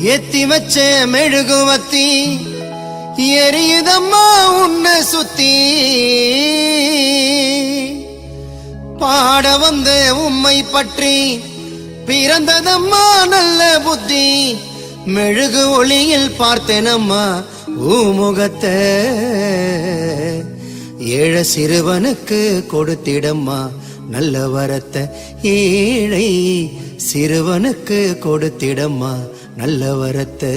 ஏத்தி வச்ச மெழுகுவத்தி எரியுதம்மா உன்னை சுத்தி பாட வந்த உம்மை பற்றி பிறந்ததம்மா நல்ல புத்தி மெழுகு ஒளியில் பார்த்தேனம்மா ஊமுகத்தை ஏழ சிறுவனுக்கு கொடுத்திடம்மா நல்ல வரத்தை ஏழை சிறுவனுக்கு கொடுத்திடம்மா நல்ல வரத்தை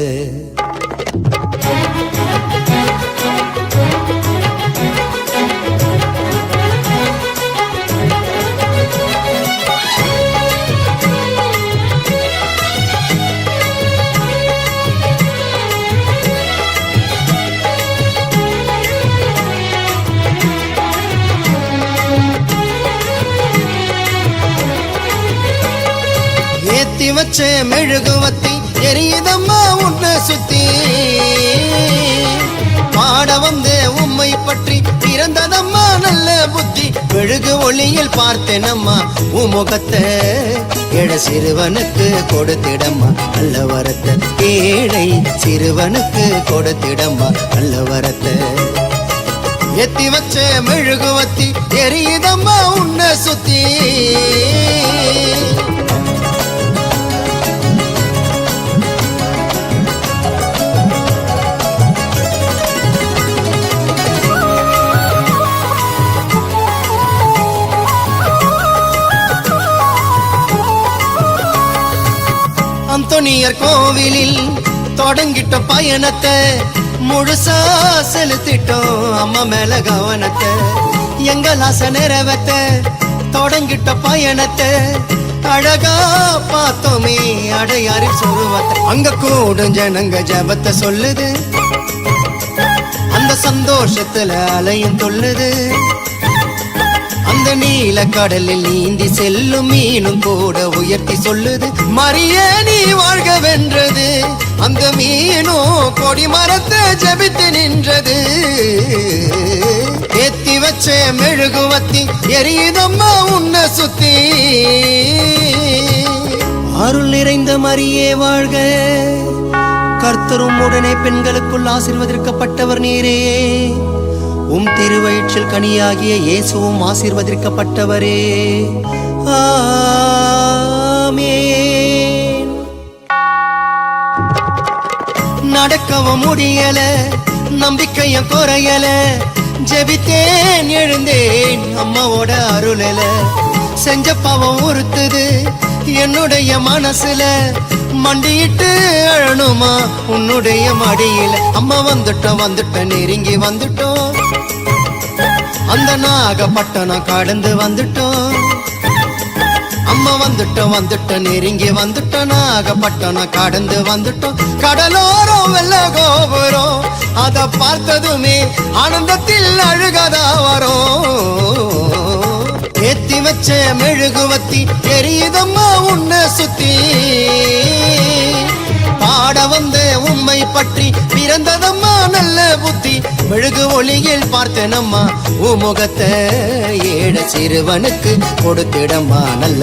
ஏத்தி வச்ச மெழுகுவத்தி எரியுதம்மா உன்னை சுத்தி பாட வந்தே உம்மை பற்றி பிறந்ததம்மா நல்ல புத்தி மெழுகு ஒளியில் பார்த்தேனம்மா உமுகத்தை ஏழ சிறுவனுக்கு கொடுத்திடம்மா நல்ல வரத்தை ஏழை சிறுவனுக்கு கொடுத்திடம்மா நல்ல வரத்தை ஏத்தி வச்ச மெழுகுவத்தி எரியுதம்மா உன்னை சுத்தி அந்தோனியர் கோவிலில் தொடங்கிட்ட பயணத்தை முழுசா செலுத்திட்டோம் அம்மா மேல கவனத்தை எங்கள் ஆசை நிறைவேத்த தொடங்கிட்ட பயணத்தை அழகா பார்த்தோமே அடையாறு சொருவத்தை அங்க கூடும் ஜனங்க ஜபத்தை சொல்லுது அந்த சந்தோஷத்துல அலையும் தொல்லுது அந்த நீல கடலில் நீந்தி செல்லும் மீனும் கூட உயர்த்தி சொல்லுது மரியே நீ வாழ்க வென்றது அந்த மீனோ கொடி மரத்தை ஜெபித்து நின்றது ஏத்தி வச்ச மெழுகுவத்தி எரியுதம்மா உன்னை சுத்தி அருள் நிறைந்த மரியே வாழ்க கர்த்தரும் உடனே பெண்களுக்குள் ஆசீர்வதிக்கப்பட்டவர் நீரே உம் திருவயிற்றில் கனியாகிய இயேசுவும் ஆசீர்வதிக்கப்பட்டவரே ஆமென். நடக்கவும் முடியல நம்பிக்கையும் குறையல ஜெபித்தேன் எழுந்தேன் அம்மாவோட அருளல செஞ்ச பாவம் உறுத்துது என்னுடைய மனசுல மண்டியிட்டு அழணுமா உன்னுடைய மடியில அம்மா வந்துட்டோம் நெருங்கி வந்துட்டோம் அந்த நாகப்பட்டணம் கடந்து வந்துட்டோம் அம்மா வந்துட்டோம் நெருங்கி வந்துட்டோம் நாகப்பட்டணம் கடந்து வந்துட்டோம் கடலோரம் வெள்ள கோபுரம் அத பார்த்ததுமே ஆனந்தத்தில் அழுகதா வரும் ஏத்தி வச்ச மெழுகுவத்தி எரியுதம்மா உன்னை சுத்தி பாட வந்த உம்மை பற்றி பிறந்ததம்மா நல்ல புத்தி மெழுகு ஒளியில் பார்த்தேனம்மா உமுகத்தை ஏழ சிறுவனுக்கு கொடுத்திடம்மா நல்ல